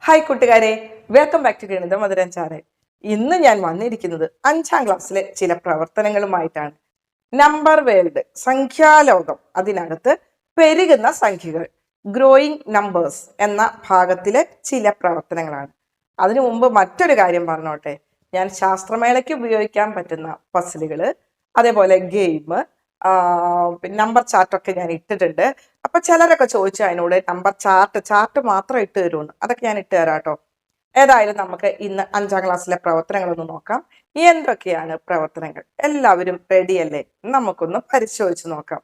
Hi കൂട്ടുകാരെ, welcome back to ഗണിതം മധുരഞ്ചാറ്. ഇന്ന് ഞാൻ വന്നിരിക്കുന്നത് 5ാം ക്ലാസ്സിലെ ചില പ്രവർത്തനങ്ങളുമായിട്ടാണ്. നമ്പർ വേൾഡ്, സംഖ്യാലോകം, അതിനകത്ത് പെരുകുന്ന സംഖ്യകൾ, ഗ്രോയിങ് നമ്പേഴ്സ് എന്ന ഭാഗത്തിലെ ചില പ്രവർത്തനങ്ങളാണ്. അതിനു മുമ്പ് മറ്റൊരു കാര്യം പറഞ്ഞോട്ടെ. ഞാൻ ശാസ്ത്രമേളയ്ക്ക് ഉപയോഗിക്കാൻ പറ്റുന്ന പസിലുകള്, അതേപോലെ ഗെയിം, നമ്പർ ചാർട്ടൊക്കെ ഞാൻ ഇട്ടിട്ടുണ്ട്. അപ്പൊ ചിലരൊക്കെ ചോദിച്ചു അതിനോട് നമ്പർ ചാർട്ട് മാത്രം ഇട്ട് തരുമെന്ന്. അതൊക്കെ ഞാൻ ഇട്ട് തരാം കേട്ടോ. ഏതായാലും നമുക്ക് ഇന്ന് 5ാം ക്ലാസ്സിലെ പ്രവർത്തനങ്ങളൊന്ന് നോക്കാം. എന്തൊക്കെയാണ് പ്രവർത്തനങ്ങൾ? എല്ലാവരും റെഡിയല്ലേ? നമുക്കൊന്ന് പരിശോധിച്ച് നോക്കാം.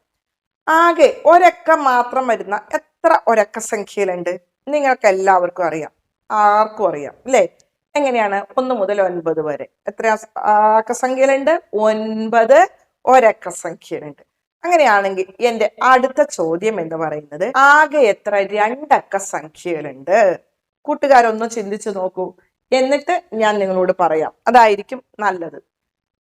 ആകെ ഒരക്ക മാത്രം വരുന്ന എത്ര ഒരക്ക സംഖ്യയിലുണ്ട്? നിങ്ങൾക്ക് എല്ലാവർക്കും അറിയാം, ആർക്കും അറിയാം അല്ലേ? എങ്ങനെയാണ്? 1 മുതൽ 9 വരെ എത്ര അക്ക സംഖ്യയിലുണ്ട്? 9 ഒരക്ക സംഖ്യയിലുണ്ട്. അങ്ങനെയാണെങ്കിൽ എന്റെ അടുത്ത ചോദ്യം എന്ന് പറയുന്നത്, ആകെ എത്ര രണ്ടക്ക സംഖ്യകളുണ്ട്? കൂട്ടുകാരൊന്ന് ചിന്തിച്ചു നോക്കൂ, എന്നിട്ട് ഞാൻ നിങ്ങളോട് പറയാം. അതായിരിക്കും നല്ലത്.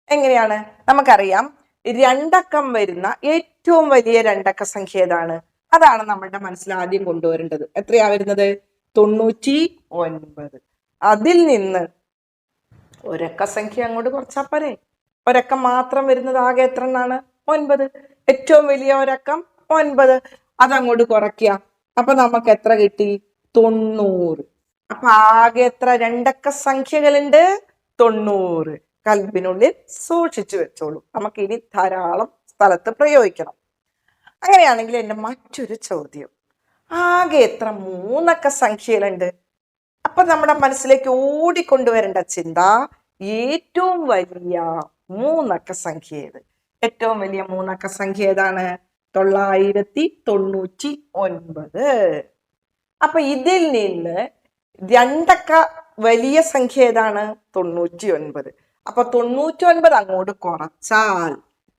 എങ്ങനെയാണ്? നമുക്കറിയാം, രണ്ടക്കം വരുന്ന ഏറ്റവും വലിയ രണ്ടക്ക സംഖ്യ ഏതാണ്? അതാണ് നമ്മളുടെ മനസ്സിൽ ആദ്യം കൊണ്ടുവരേണ്ടത്. എത്രയാ വരുന്നത്? 99. അതിൽ നിന്ന് ഒരക്ക സംഖ്യ അങ്ങോട്ട് കുറച്ചാൽ പോരെ. ഒരക്കം മാത്രം വരുന്നത് ആകെ എത്ര എണ്ണാണ്? 9. ഏറ്റവും വലിയ ഒരക്കം 9. അതങ്ങോട്ട് കുറയ്ക്കുക. അപ്പൊ നമുക്ക് എത്ര കിട്ടി? 90. അപ്പൊ ആകെ എത്ര രണ്ടക്ക സംഖ്യകളുണ്ട്? 90. കൽബിനുള്ളിൽ സൂക്ഷിച്ചു വെച്ചോളൂ. നമുക്ക് ഇനി ധാരാളം സ്ഥലത്ത് പ്രയോഗിക്കണം. അങ്ങനെയാണെങ്കിൽ എന്റെ മറ്റൊരു ചോദ്യം, ആകെ എത്ര മൂന്നക്ക സംഖ്യകളുണ്ട്? അപ്പൊ നമ്മുടെ മനസ്സിലേക്ക് ഓടിക്കൊണ്ടുവരേണ്ട ചിന്ത, ഏറ്റവും വലിയ മൂന്നക്ക സംഖ്യ ഏത്? ഏറ്റവും വലിയ മൂന്നക്ക സംഖ്യ ഏതാണ്? 999. അപ്പൊ ഇതിൽ നിന്ന് രണ്ടക്ക വലിയ സംഖ്യ ഏതാണ്? 99. അപ്പൊ 99 അങ്ങോട്ട് കുറച്ചാൽ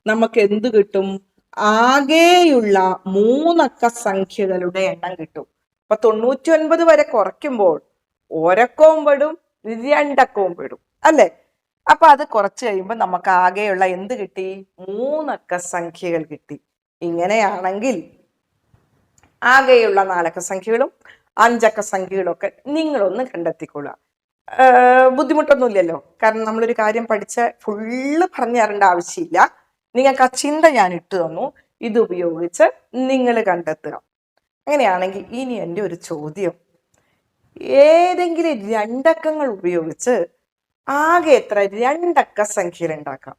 നമുക്ക് എന്ത് കിട്ടും? ആകെയുള്ള മൂന്നക്ക സംഖ്യകളുടെ എണ്ണം കിട്ടും. അപ്പൊ 99 വരെ കുറയ്ക്കുമ്പോൾ ഒരക്കവും പെടും, രണ്ടക്കവും പെടും അല്ലെ? അപ്പൊ അത് കുറച്ച് കഴിയുമ്പോൾ നമുക്ക് ആകെയുള്ള എന്ത് കിട്ടി? മൂന്നക്ക സംഖ്യകൾ കിട്ടി. ഇങ്ങനെയാണെങ്കിൽ ആകെയുള്ള 4 അക്ക സംഖ്യകളും 5 അക്ക സംഖ്യകളും ഒക്കെ നിങ്ങളൊന്ന് കണ്ടെത്തിക്കൊള്ളുക. ബുദ്ധിമുട്ടൊന്നുമില്ലല്ലോ, കാരണം നമ്മളൊരു കാര്യം പഠിച്ച ഫുള്ള് പറഞ്ഞു തരേണ്ട ആവശ്യമില്ല. നിങ്ങൾക്ക് ആ ചിന്ത ഞാൻ ഇട്ടു തന്നു, ഇത് ഉപയോഗിച്ച് നിങ്ങൾ കണ്ടെത്തുക. അങ്ങനെയാണെങ്കിൽ ഇനി എൻ്റെ ഒരു ചോദ്യം, ഏതെങ്കിലും രണ്ടക്കങ്ങൾ ഉപയോഗിച്ച് ആകെ എത്ര രണ്ടക്ക സംഖ്യകൾ ഉണ്ടാക്കാം?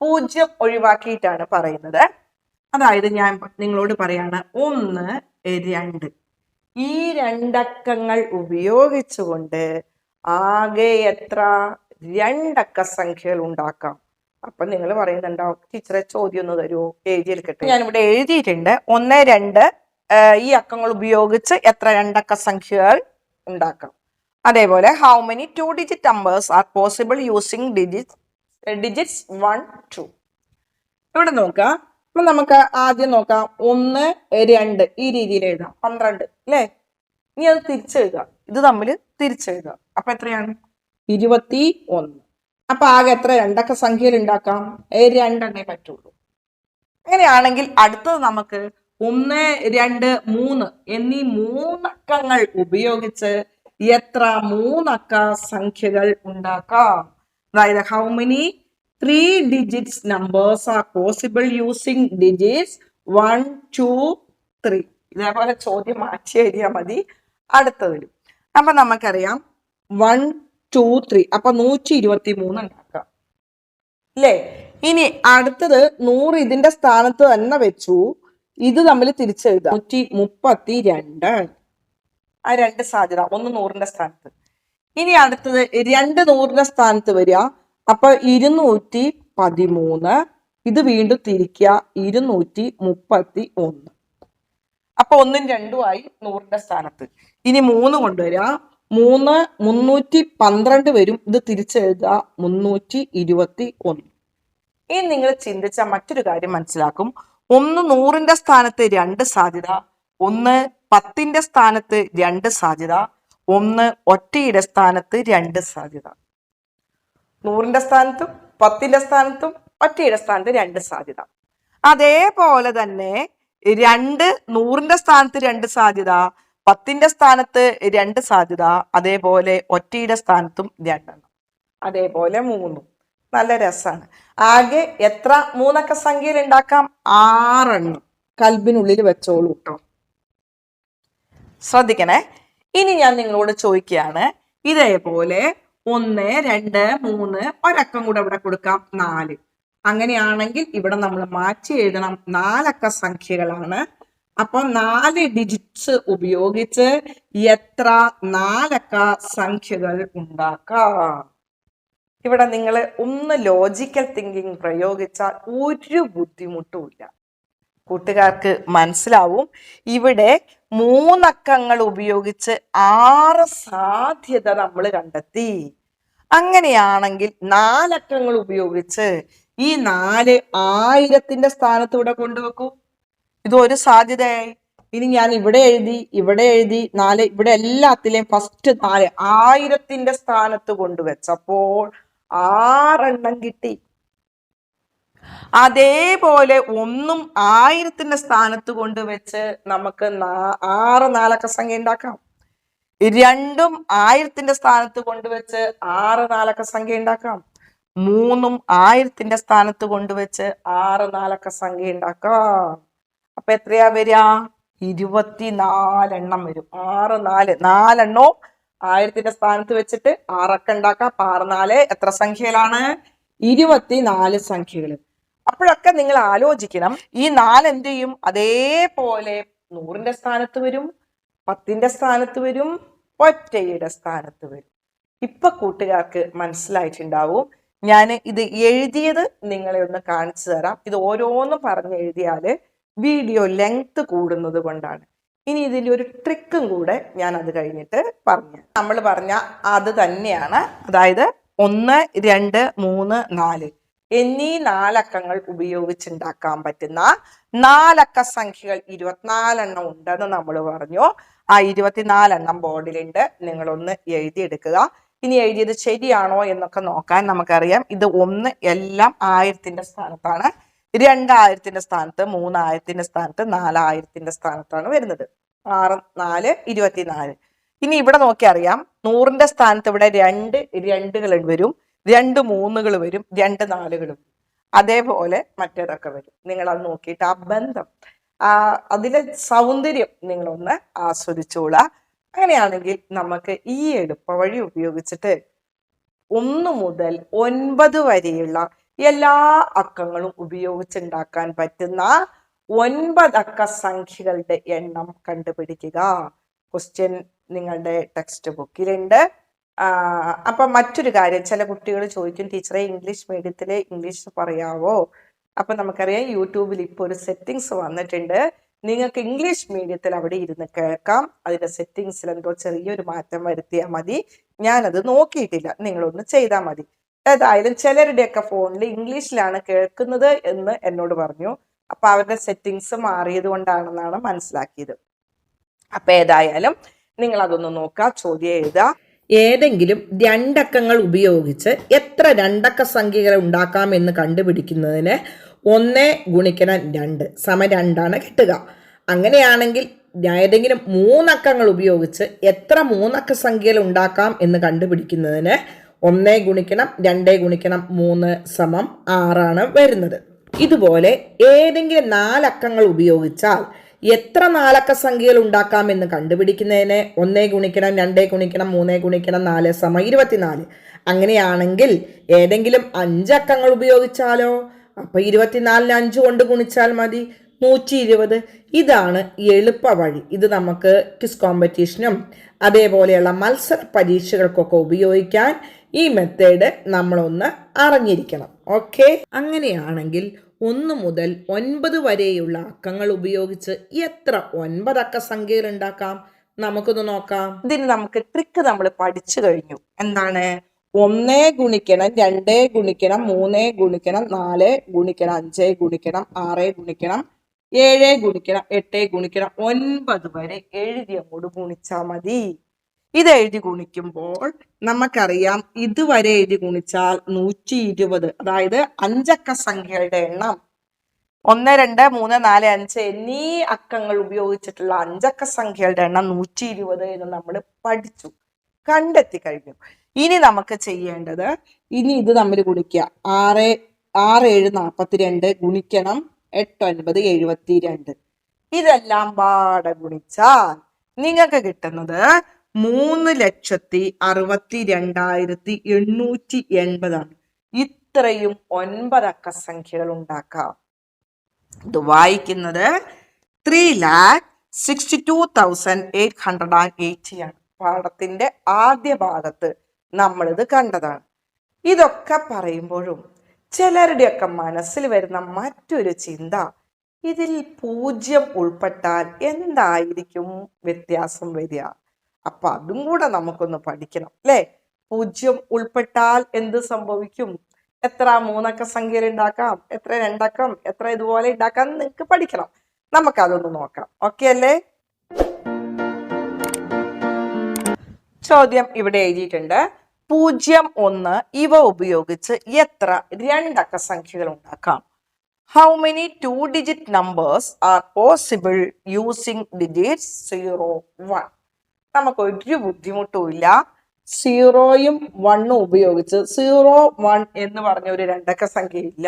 0 ഒഴിവാക്കിയിട്ടാണ് പറയുന്നത്. അതായത് ഞാൻ നിങ്ങളോട് പറയാണ് 1, 2. ഈ രണ്ടക്കങ്ങൾ ഉപയോഗിച്ചുകൊണ്ട് ആകെ എത്ര രണ്ടക്ക സംഖ്യകൾ ഉണ്ടാക്കാം? അപ്പൊ നിങ്ങൾ പറയുന്നുണ്ടോ, ടീച്ചറെ ചോദ്യം ഒന്ന് തരുമോ? എഴുതിയെടുക്കട്ടെ. ഞാനിവിടെ എഴുതിയിട്ടുണ്ട്. 1, 2 ഈ അക്കങ്ങൾ ഉപയോഗിച്ച് എത്ര രണ്ടക്ക സംഖ്യകൾ ഉണ്ടാക്കാം. അതേപോലെ how many 2-digit numbers are possible using digits 1, 2? ഇവിടെ നോക്കാം. അപ്പൊ നമുക്ക് ആദ്യം നോക്കാം. 1, 2 ഈ രീതിയിൽ എഴുതാം. 12 അല്ലേ? ഇനി അത് തിരിച്ചെഴുതുക. ഇത് തമ്മിൽ തിരിച്ചെഴുതുക. അപ്പൊ എത്രയാണ്? 21. അപ്പൊ ആകെ എത്ര രണ്ടക്ക സംഖ്യയിൽ ഉണ്ടാക്കാം? 2 പറ്റുള്ളൂ. അങ്ങനെയാണെങ്കിൽ അടുത്തത് നമുക്ക് 1, 2, 3 എന്നീ മൂന്നക്കങ്ങൾ ഉപയോഗിച്ച് എത്ര മൂന്നക്ക സംഖ്യകൾ ഉണ്ടാക്കാം? അതായത് how many 3-digit numbers are possible using digits 1, 2, 3? ഇതേപോലെ ചോദ്യം മാറ്റി എഴുതിയാൽ മതി, അടുത്തതിലും. അപ്പൊ നമുക്കറിയാം 1, 2, 3. അപ്പൊ 123 ഉണ്ടാക്കാം അല്ലേ? ഇനി അടുത്തത് 100 ഇതിന്റെ സ്ഥാനത്ത് തന്നെ വെച്ചു. ഇത് തമ്മിൽ തിരിച്ചെഴുതാം. 132. ആ 2 സാധ്യത. 1 100ന്റെ സ്ഥാനത്ത്. ഇനി അടുത്തത് 2 100ന്റെ സ്ഥാനത്ത് വരിക. അപ്പൊ 213. ഇത് വീണ്ടും തിരിക്കുക. 231. അപ്പൊ 1ഉം 2ഉം ആയി 100ന്റെ സ്ഥാനത്ത്. ഇനി 3 കൊണ്ടുവരിക. 3 312 വരും. ഇത് തിരിച്ചെഴുതുക. 321. ഇനി നിങ്ങൾ ചിന്തിച്ച മറ്റൊരു കാര്യം മനസ്സിലാക്കും. 1 100ന്റെ സ്ഥാനത്ത് 2 സാധ്യത, 1 10ന്റെ സ്ഥാനത്ത് 2 സാധ്യത, 1 ഒറ്റയുടെ സ്ഥാനത്ത് 2 സാധ്യത. 100ന്റെ സ്ഥാനത്തും 10ന്റെ സ്ഥാനത്തും ഒറ്റയുടെ സ്ഥാനത്ത് 2 സാധ്യത. അതേപോലെ തന്നെ 2 100ന്റെ സ്ഥാനത്ത് 2 സാധ്യത, 10ന്റെ സ്ഥാനത്ത് 2 സാധ്യത, അതേപോലെ ഒറ്റയുടെ സ്ഥാനത്തും 2 അതേപോലെ 3. നല്ല രസമാണ്. ആകെ എത്ര 3 സംഖ്യയിൽ ഉണ്ടാക്കാം? 6 കൽബിനുള്ളിൽ വെച്ചോളൂ കേട്ടോ. ശ്രദ്ധിക്കണേ. ഇനി ഞാൻ നിങ്ങളോട് ചോദിക്കുകയാണ്, ഇതേപോലെ 1, 2, 3 ഒരക്കം കൂടെ ഇവിടെ കൊടുക്കാം 4. അങ്ങനെയാണെങ്കിൽ ഇവിടെ നമ്മൾ മാറ്റി എഴുതണം 4 സംഖ്യകളാണ്. അപ്പൊ 4 ഡിജിറ്റ്സ് ഉപയോഗിച്ച് എത്ര 4 സംഖ്യകൾ ഉണ്ടാക്കാം? ഇവിടെ നിങ്ങൾ ഒന്ന് ലോജിക്കൽ തിങ്കിങ് പ്രയോഗിച്ചാൽ ഒരു ബുദ്ധിമുട്ടുമില്ല. കൂട്ടുകാർക്ക് മനസ്സിലാവും. ഇവിടെ 3 അക്കങ്ങൾ ഉപയോഗിച്ച് 6 സാധ്യത നമ്മൾ കണ്ടെത്തി. അങ്ങനെയാണെങ്കിൽ 4 അക്കങ്ങൾ ഉപയോഗിച്ച് ഈ 4 1000ന്റെ സ്ഥാനത്ത് ഇവിടെ കൊണ്ടുവെക്കൂ. ഇത് ഒരു സാധ്യതയായി. ഇനി ഞാൻ ഇവിടെ എഴുതി 4, ഇവിടെ എല്ലാത്തിലെയും ഫസ്റ്റ് 4 1000ന്റെ സ്ഥാനത്ത് കൊണ്ടുവച്ചപ്പോൾ 6 കിട്ടി. അതേപോലെ 1 1000ന്റെ സ്ഥാനത്ത് കൊണ്ടുവച്ച് നമുക്ക് 6 4 സംഖ്യ ഉണ്ടാക്കാം. 2 1000ന്റെ സ്ഥാനത്ത് കൊണ്ടുവച്ച് 6 4 സംഖ്യ ഉണ്ടാക്കാം. 3 1000ന്റെ സ്ഥാനത്ത് കൊണ്ടുവച്ച് 6 4 സംഖ്യ ഉണ്ടാക്കാം. അപ്പൊ എത്രയാ വരിക? 24 വരും. 6 4 4 1000ന്റെ സ്ഥാനത്ത് വെച്ചിട്ട് 6 ഉണ്ടാക്കാം. 6 4 എത്ര സംഖ്യകളാണ്? 24 സംഖ്യകൾ. അപ്പോഴൊക്കെ നിങ്ങൾ ആലോചിക്കണം, ഈ 4 എന്ത് ചെയ്യും? അതേപോലെ 100ന്റെ സ്ഥാനത്ത് വരും, 10ന്റെ സ്ഥാനത്ത് വരും, ഒറ്റയുടെ സ്ഥാനത്ത് വരും. ഇപ്പൊ കൂട്ടുകാർക്ക് മനസ്സിലായിട്ടുണ്ടാവും. ഞാൻ ഇത് എഴുതിയത് നിങ്ങളെ ഒന്ന് കാണിച്ചു തരാം. ഇത് ഓരോന്നും പറഞ്ഞ് എഴുതിയാല് വീഡിയോ ലെങ്ത് കൂടുന്നത് കൊണ്ടാണ്. ഇനി ഇതിൻ്റെ ഒരു ട്രിക്കും കൂടെ ഞാൻ അത് കഴിഞ്ഞിട്ട് പറഞ്ഞു. നമ്മൾ പറഞ്ഞ അത് തന്നെയാണ്. അതായത് 1, 2, 3, 4 എന്നീ 4 അക്കങ്ങൾ ഉപയോഗിച്ചുണ്ടാക്കാൻ പറ്റുന്ന 4 സംഖ്യകൾ 24 ഉണ്ടെന്ന് നമ്മൾ പറഞ്ഞു. ആ 24 ബോർഡിലുണ്ട്. നിങ്ങളൊന്ന് എഴുതിയെടുക്കുക. ഇനി എഴുതിയത് ശരിയാണോ എന്നൊക്കെ നോക്കാൻ നമുക്കറിയാം. ഇത് 1 എല്ലാം 1000ന്റെ സ്ഥാനത്താണ്, 2000ന്റെ സ്ഥാനത്ത്, 3000ന്റെ സ്ഥാനത്ത്, 4000ന്റെ സ്ഥാനത്താണ് വരുന്നത്. 6 4 24. ഇനി ഇവിടെ നോക്കി അറിയാം, 100ന്റെ സ്ഥാനത്ത് ഇവിടെ 2 2കൾ വരും, 2 3കൾ വരും, 2 4കളും. അതേപോലെ മറ്റേതൊക്കെ വരും. നിങ്ങൾ അത് നോക്കിയിട്ട് ആ ബന്ധം, അതിലെ സൗന്ദര്യം നിങ്ങളൊന്ന് ആസ്വദിച്ചോളാം. അങ്ങനെയാണെങ്കിൽ നമുക്ക് ഈ എളുപ്പ വഴി ഉപയോഗിച്ചിട്ട് 1 മുതൽ 9 വരെയുള്ള എല്ലാ അക്കങ്ങളും ഉപയോഗിച്ചുണ്ടാക്കാൻ പറ്റുന്ന 9 അക്ക സംഖ്യകളുടെ എണ്ണം കണ്ടുപിടിക്കുക. ക്വസ്റ്റ്യൻ നിങ്ങളുടെ ടെക്സ്റ്റ് ബുക്കിലുണ്ട്. അപ്പൊ മറ്റൊരു കാര്യം, ചില കുട്ടികൾ ചോദിക്കും, ടീച്ചറെ ഇംഗ്ലീഷ് മീഡിയത്തിലെ ഇംഗ്ലീഷ് പറയാവോ? അപ്പൊ നമുക്കറിയാം, യൂട്യൂബിൽ ഇപ്പോൾ ഒരു സെറ്റിങ്സ് വന്നിട്ടുണ്ട്. നിങ്ങൾക്ക് ഇംഗ്ലീഷ് മീഡിയത്തിൽ അവിടെ ഇരുന്ന് കേൾക്കാം. അതിന്റെ സെറ്റിങ്സിൽ എന്തോ ചെറിയൊരു മാറ്റം വരുത്തിയാൽ മതി. ഞാനത് നോക്കിയിട്ടില്ല, നിങ്ങളൊന്ന് ചെയ്താൽ മതി. ഏതായാലും ചിലരുടെയൊക്കെ ഫോണിൽ ഇംഗ്ലീഷിലാണ് കേൾക്കുന്നത് എന്ന് എന്നോട് പറഞ്ഞു. അപ്പൊ അവരുടെ സെറ്റിങ്സ് മാറിയത് കൊണ്ടാണെന്നാണ് മനസ്സിലാക്കിയത്. അപ്പൊ ഏതായാലും നിങ്ങൾ അതൊന്ന് നോക്കുക, ചോദ്യം എഴുതുക. ഏതെങ്കിലും 2 അക്കങ്ങൾ ഉപയോഗിച്ച് എത്ര 2 അക്ക സംഖ്യകൾ ഉണ്ടാക്കാം എന്ന് കണ്ടുപിടിക്കുന്നതിന് 1 ഗുണിക്കണം 2 സമം 2 കിട്ടുക. അങ്ങനെയാണെങ്കിൽ ഏതെങ്കിലും 3 അക്കങ്ങൾ ഉപയോഗിച്ച് എത്ര 3 അക്ക സംഖ്യകൾ ഉണ്ടാക്കാം എന്ന് കണ്ടുപിടിക്കുന്നതിന് 1 ഗുണിക്കണം 2 ഗുണിക്കണം 3 സമം 6 വരുന്നത്. ഇതുപോലെ ഏതെങ്കിലും 4 അക്കങ്ങൾ ഉപയോഗിച്ചാൽ എത്ര 4 അക്ക സംഖ്യകൾ ഉണ്ടാക്കാം എന്ന് കണ്ടുപിടിക്കുന്നതിന് 1 ഗുണിക്കണം 2 ഗുണിക്കണം 3 ഗുണിക്കണം 4 സമം 24. അങ്ങനെയാണെങ്കിൽ ഏതെങ്കിലും 5 അക്കങ്ങൾ ഉപയോഗിച്ചാലോ? അപ്പൊ 24 5 കൊണ്ട് ഗുണിച്ചാൽ മതി, 120. ഇതാണ് എളുപ്പ വഴി. ഇത് നമുക്ക് ക്വിസ് കോമ്പറ്റീഷനും അതേപോലെയുള്ള മത്സര പരീക്ഷകൾക്കൊക്കെ ഉപയോഗിക്കാൻ ഈ മെത്തേഡ് നമ്മളൊന്ന് അറിഞ്ഞിരിക്കണം. ഓക്കെ, അങ്ങനെയാണെങ്കിൽ 1 മുതൽ 9 വരെയുള്ള അക്കങ്ങൾ ഉപയോഗിച്ച് എത്ര 9 അക്ക സംഖ്യകൾ ഉണ്ടാക്കാം? നമുക്കൊന്ന് നോക്കാം. ഇതിന് നമുക്ക് ട്രിക്ക് നമ്മൾ പഠിച്ചു കഴിഞ്ഞു. എന്താണ്? 1 ഗുണിക്കണം 2 ഗുണിക്കണം 3 ഗുണിക്കണം 4 ഗുണിക്കണം 5 ഗുണിക്കണം 6 ഗുണിക്കണം 7 ഗുണിക്കണം 8 ഗുണിക്കണം 9 വരെ എഴുതി അങ്ങോട്ട് ഗുണിച്ചാൽ മതി. ഇത് എഴുതി ഗുണിക്കുമ്പോൾ നമുക്കറിയാം, ഇതുവരെ എഴുതി ഗുണിച്ചാൽ 120. അതായത് 5 അക്ക സംഖ്യകളുടെ എണ്ണം 1, 2, 3, 4, 5 എന്നീ അക്കങ്ങൾ ഉപയോഗിച്ചിട്ടുള്ള അഞ്ചക്ക സംഖ്യകളുടെ എണ്ണം 120 എന്ന് നമ്മൾ പഠിച്ചു, കണ്ടെത്തി കഴിഞ്ഞു. ഇനി നമുക്ക് ചെയ്യേണ്ടത്, ഇനി ഇത് തമ്മിൽ ഗുണിക്കുക. 6 7 42 ഗുണിക്കണം 8 9 72. ഇതെല്ലാം പാടെ ഗുണിച്ചാൽ നിങ്ങൾക്ക് കിട്ടുന്നത് 3,62,880 ഇത്രയും 9 അക്ക സംഖ്യകൾ ഉണ്ടാക്കാം. ഇത് വായിക്കുന്നത് 3,62,880 ആണ്. പാഠത്തിന്റെ ആദ്യ ഭാഗത്ത് നമ്മളിത് കണ്ടതാണ്. ഇതൊക്കെ പറയുമ്പോഴും ചിലരുടെയൊക്കെ മനസ്സിൽ വരുന്ന മറ്റൊരു ചിന്ത, ഇതിൽ 0 ഉൾപ്പെട്ടാൽ എന്തായിരിക്കും വ്യത്യാസം വരിക? അപ്പൊ അതും കൂടെ നമുക്കൊന്ന് പഠിക്കണം അല്ലെ. 0 ഉൾപ്പെട്ടാൽ എന്ത് സംഭവിക്കും? എത്ര 3 അക്ക സംഖ്യയിൽ ഉണ്ടാക്കാം, എത്ര 2 അക്കം, എത്ര ഇതുപോലെ ഉണ്ടാക്കാം, നിങ്ങൾക്ക് പഠിക്കണം. നമുക്കതൊന്ന് നോക്കാം. ഓക്കെ അല്ലേ? ചോദ്യം ഇവിടെ എഴുതിയിട്ടുണ്ട്. 0, 1 ഇവ ഉപയോഗിച്ച് എത്ര 2 അക്ക സംഖ്യകൾ ഉണ്ടാക്കാം? How many 2-digit numbers are possible using digits 0, 1? നമുക്ക് ഒരു ബുദ്ധിമുട്ടും ഇല്ല. 0യും 1ഉം ഉപയോഗിച്ച് 0, 1 എന്ന് പറഞ്ഞ ഒരു 2 അക്ക സംഖ്യ ഇല്ല.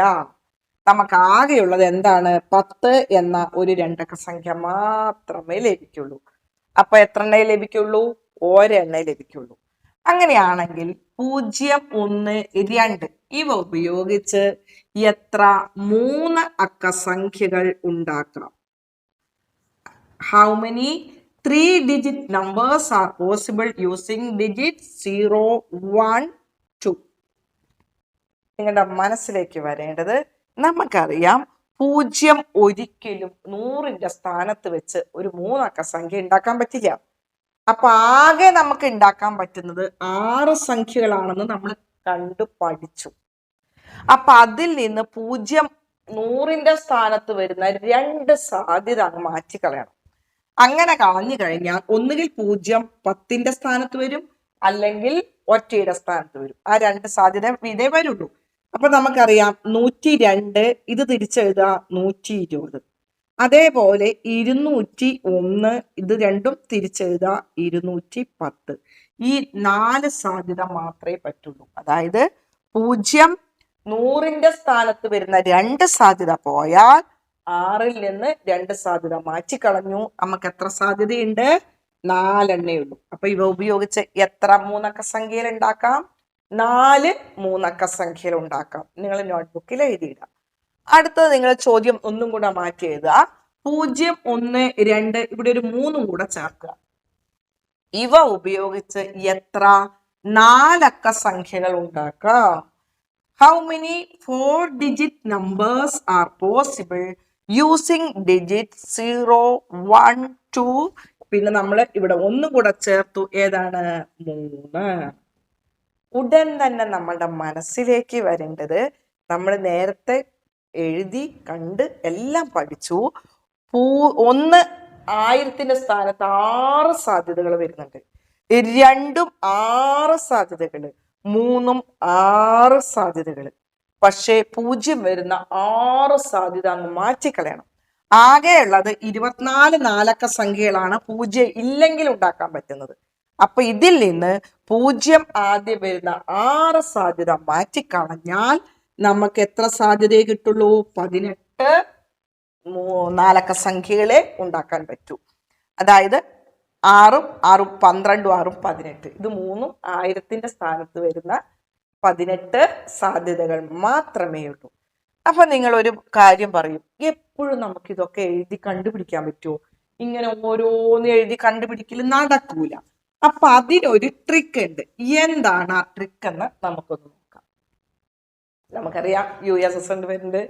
നമുക്ക് ആകെയുള്ളത് എന്താണ്? 10 എന്ന ഒരു 2 അക്ക സംഖ്യ മാത്രമേ ലഭിക്കുള്ളൂ. അപ്പൊ എത്ര എണ്ണേ ലഭിക്കുള്ളൂ? ഒരെണ്ണേ ലഭിക്കുള്ളൂ. അങ്ങനെയാണെങ്കിൽ 0, 1, 2 ഇവ ഉപയോഗിച്ച് എത്ര 3 അക്ക സംഖ്യകൾ ഉണ്ടാക്കാം? How many 3-digit numbers are possible using digits 0, 1, 2? നിങ്ങളുടെ മനസ്സിലേക്ക് വരേണ്ടത്, നമുക്കറിയാം 0 ഒരിക്കലും 100ന്റെ സ്ഥാനത്ത് വെച്ച് ഒരു 3 അക്ക സംഖ്യ ഉണ്ടാക്കാൻ പറ്റില്ല. അപ്പൊ ആകെ നമുക്ക് ഉണ്ടാക്കാൻ പറ്റുന്നത് 6 സംഖ്യകളാണെന്ന് നമ്മൾ കണ്ടു പഠിച്ചു. അപ്പൊ അതിൽ നിന്ന് 0 100ന്റെ സ്ഥാനത്ത് വരുന്ന 2 സാധ്യത അങ്ങ് മാറ്റിക്കളയണം. അങ്ങനെ കളഞ്ഞു കഴിഞ്ഞാൽ ഒന്നുകിൽ 0 10ന്റെ സ്ഥാനത്ത് വരും, അല്ലെങ്കിൽ ഒറ്റയുടെ സ്ഥാനത്ത് വരും. ആ 2 സാധ്യത ഇതേ വരുള്ളൂ. അപ്പൊ നമുക്കറിയാം 102 ഇത് തിരിച്ചെഴുതുക 120. അതേപോലെ 201 ഇത് രണ്ടും തിരിച്ചെഴുതുക 210. ഈ 4 സാധ്യത മാത്രമേ പറ്റുള്ളൂ. അതായത് 0 100ന്റെ സ്ഥാനത്ത് വരുന്ന 2 സാധ്യത പോയാൽ 6ൽ നിന്ന് 2 സാധ്യത മാറ്റിക്കളഞ്ഞു. നമുക്ക് എത്ര സാധ്യതയുണ്ട്? 4 എണ്ണയുള്ളൂ. അപ്പൊ ഇവ ഉപയോഗിച്ച് എത്ര 3 അക്ക സംഖ്യയിൽ ഉണ്ടാക്കാം? 4 3 അക്ക സംഖ്യയിൽ ഉണ്ടാക്കാം. നിങ്ങൾ നോട്ട്ബുക്കിൽ എഴുതിയിടാം. അടുത്തത് നിങ്ങൾ ചോദ്യം ഒന്നും കൂടെ മാറ്റി എഴുതുക. 0, 1, 2 ഇവിടെ ഒരു 3 കൂടെ ചേർക്കുക. ഇവ ഉപയോഗിച്ച് എത്ര 4 അക്ക സംഖ്യകൾ ഉണ്ടാക്കാം? How many 4-digit numbers are possible using digits 0, 1, 2? പിന്നെ നമ്മൾ ഇവിടെ ഒന്നും കൂടെ ചേർത്തു. ഏതാണ്? 3. ഉടൻ തന്നെ നമ്മളുടെ മനസ്സിലേക്ക് വരേണ്ടത്, നമ്മൾ നേരത്തെ എഴുതി കണ്ട് എല്ലാം പഠിച്ചു. 1 1000ന്റെ സ്ഥാനത്ത് 6 സാധ്യതകൾ വരുന്നുണ്ട്. 2ഉം 6 സാധ്യതകൾ, 3ഉം 6 സാധ്യതകൾ. പക്ഷേ 0 വരുന്ന 6 സാധ്യത അങ്ങ് മാറ്റിക്കളയണം. ആകെയുള്ളത് 24 4 അക്ക സംഖ്യകളാണ് 0 ഇല്ലെങ്കിൽ ഉണ്ടാക്കാൻ പറ്റുന്നത്. അപ്പൊ ഇതിൽ നിന്ന് 0 ആദ്യം വരുന്ന 6 സാധ്യത മാറ്റിക്കളഞ്ഞാൽ നമുക്ക് എത്ര സാധ്യതയെ കിട്ടുള്ളൂ? 18 4 അക്ക സംഖ്യകളെ ഉണ്ടാക്കാൻ പറ്റൂ. അതായത് 6ഉം 6ഉം 12ഉം 6ഉം 18. ഇത് 3ഉം 1000ന്റെ സ്ഥാനത്ത് വരുന്ന 18 സാധ്യതകൾ മാത്രമേ ഉള്ളൂ. അപ്പൊ നിങ്ങൾ ഒരു കാര്യം പറയും, എപ്പോഴും നമുക്ക് ഇതൊക്കെ എഴുതി കണ്ടുപിടിക്കാൻ പറ്റുമോ? ഇങ്ങനെ ഓരോന്ന് എഴുതി കണ്ടുപിടിക്കൽ നടക്കൂല. അപ്പൊ അതിനൊരു ട്രിക്ക് ഉണ്ട്. എന്താണ് ആ ട്രിക്ക് എന്ന് നമുക്കൊന്ന് നോക്കാം. നമുക്കറിയാം USSR വരുന്നുണ്ട്,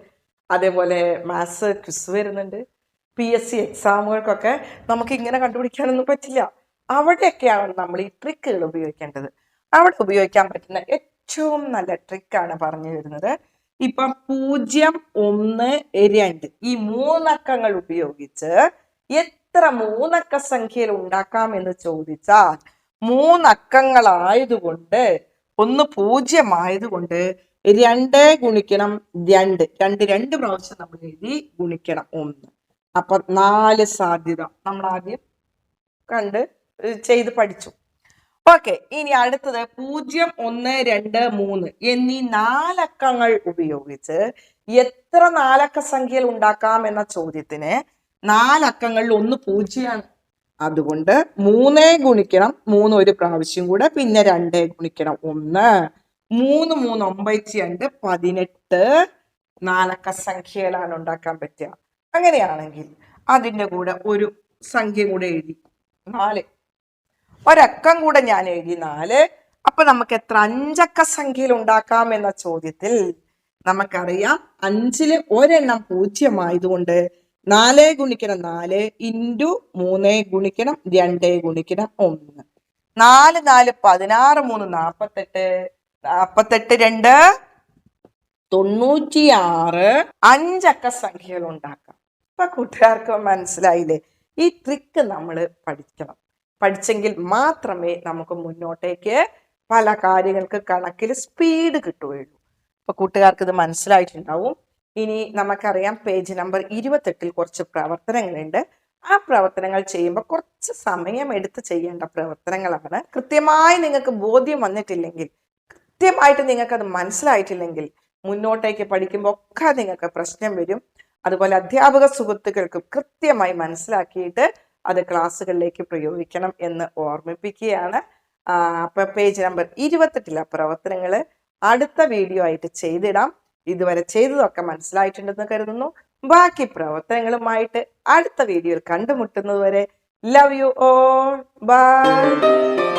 അതേപോലെ മാത്സ് ക്വിസ് വരുന്നുണ്ട്, PSC എക്സാമുകൾക്കൊക്കെ നമുക്ക് ഇങ്ങനെ കണ്ടുപിടിക്കാനൊന്നും പറ്റില്ല. അവിടെയൊക്കെയാണ് നമ്മൾ ഈ ട്രിക്കുകൾ ഉപയോഗിക്കേണ്ടത്. അവിടെ ഉപയോഗിക്കാൻ പറ്റുന്ന ഏറ്റവും നല്ല ട്രിക്കാണ് പറഞ്ഞു തരുന്നത്. ഇപ്പം 0, 1, 2 ഈ 3 അക്കങ്ങൾ ഉപയോഗിച്ച് എത്ര 3 അക്ക സംഖ്യയിൽ ഉണ്ടാക്കാം എന്ന് ചോദിച്ചാൽ 3 അക്കങ്ങളായതുകൊണ്ട്, ഒന്ന് 0 ആയതുകൊണ്ട് 2 ഗുണിക്കണം 2 രണ്ട് പ്രാവശ്യം നമ്മൾ എഴുതി ഗുണിക്കണം 1. അപ്പൊ 4 സാധ്യത നമ്മൾ ആദ്യം കണ്ട് ചെയ്ത് പഠിച്ചു. ഓക്കെ, ഇനി അടുത്തത് 0, 1, 2, 3 എന്നീ 4 അക്കങ്ങൾ ഉപയോഗിച്ച് എത്ര 4 അക്ക സംഖ്യകൾ ഉണ്ടാക്കാം എന്ന ചോദ്യത്തിന് 4 അക്കങ്ങളിൽ 1 0 അതുകൊണ്ട് 3 ഗുണിക്കണം 3 ഒരു പ്രാവശ്യം കൂടെ, പിന്നെ 2 ഗുണിക്കണം 1, 3 3 9 18 4 അക്ക സംഖ്യകളാണ് ഉണ്ടാക്കാൻ പറ്റുക. അങ്ങനെയാണെങ്കിൽ അതിൻ്റെ കൂടെ ഒരു സംഖ്യ കൂടെ എഴുതി 4, ഒരക്കം കൂടെ ഞാൻ എഴുതി 4. അപ്പൊ നമുക്ക് എത്ര 5 അക്ക സംഖ്യയിൽ ഉണ്ടാക്കാം എന്ന ചോദ്യത്തിൽ നമുക്കറിയാം 5-ൽ ഒരെണ്ണം 0 ആയതുകൊണ്ട് 4 ഗുണിക്കണം 4 ഇൻറ്റു 3 ഗുണിക്കണം 2 ഗുണിക്കണം 1. 4 4 16 3 48 48 2 96 5 അക്ക സംഖ്യകൾ ഉണ്ടാക്കാം. ഇപ്പൊ കൂട്ടുകാർക്ക് മനസ്സിലായില്ലേ? ഈ ട്രിക്ക് നമ്മൾ പഠിച്ചെങ്കിൽ മാത്രമേ നമുക്ക് മുന്നോട്ടേക്ക് പല കാര്യങ്ങൾക്ക് കണക്കിൽ സ്പീഡ് കിട്ടുകയുള്ളൂ. അപ്പൊ കൂട്ടുകാർക്ക് ഇത് മനസ്സിലായിട്ടുണ്ടാവും. ഇനി നമുക്കറിയാം പേജ് നമ്പർ 28 കുറച്ച് പ്രവർത്തനങ്ങളുണ്ട്. ആ പ്രവർത്തനങ്ങൾ ചെയ്യുമ്പോൾ കുറച്ച് സമയം എടുത്ത് ചെയ്യേണ്ട പ്രവർത്തനങ്ങളാണ്. കൃത്യമായി നിങ്ങൾക്ക് ബോധ്യം വന്നിട്ടില്ലെങ്കിൽ, കൃത്യമായിട്ട് നിങ്ങൾക്ക് അത് മനസ്സിലായിട്ടില്ലെങ്കിൽ മുന്നോട്ടേക്ക് പഠിക്കുമ്പോൾ ഒക്കെ നിങ്ങൾക്ക് പ്രശ്നം വരും. അതുപോലെ അധ്യാപക സുഹൃത്തുക്കൾക്കും കൃത്യമായി മനസ്സിലാക്കിയിട്ട് അത് ക്ലാസ്സുകളിലേക്ക് പ്രയോഗിക്കണം എന്ന് ഓർമ്മിപ്പിക്കുകയാണ്. അപ്പൊ പേജ് നമ്പർ 28 പ്രവർത്തനങ്ങൾ അടുത്ത വീഡിയോ ആയിട്ട് ചെയ്തിടാം. ഇതുവരെ ചെയ്തതൊക്കെ മനസ്സിലായിട്ടുണ്ടെന്ന് കരുതുന്നു. ബാക്കി പ്രവർത്തനങ്ങളുമായിട്ട് അടുത്ത വീഡിയോയിൽ കണ്ടുമുട്ടുന്നത് വരെ ലവ് യു ഓൾ, ബൈ.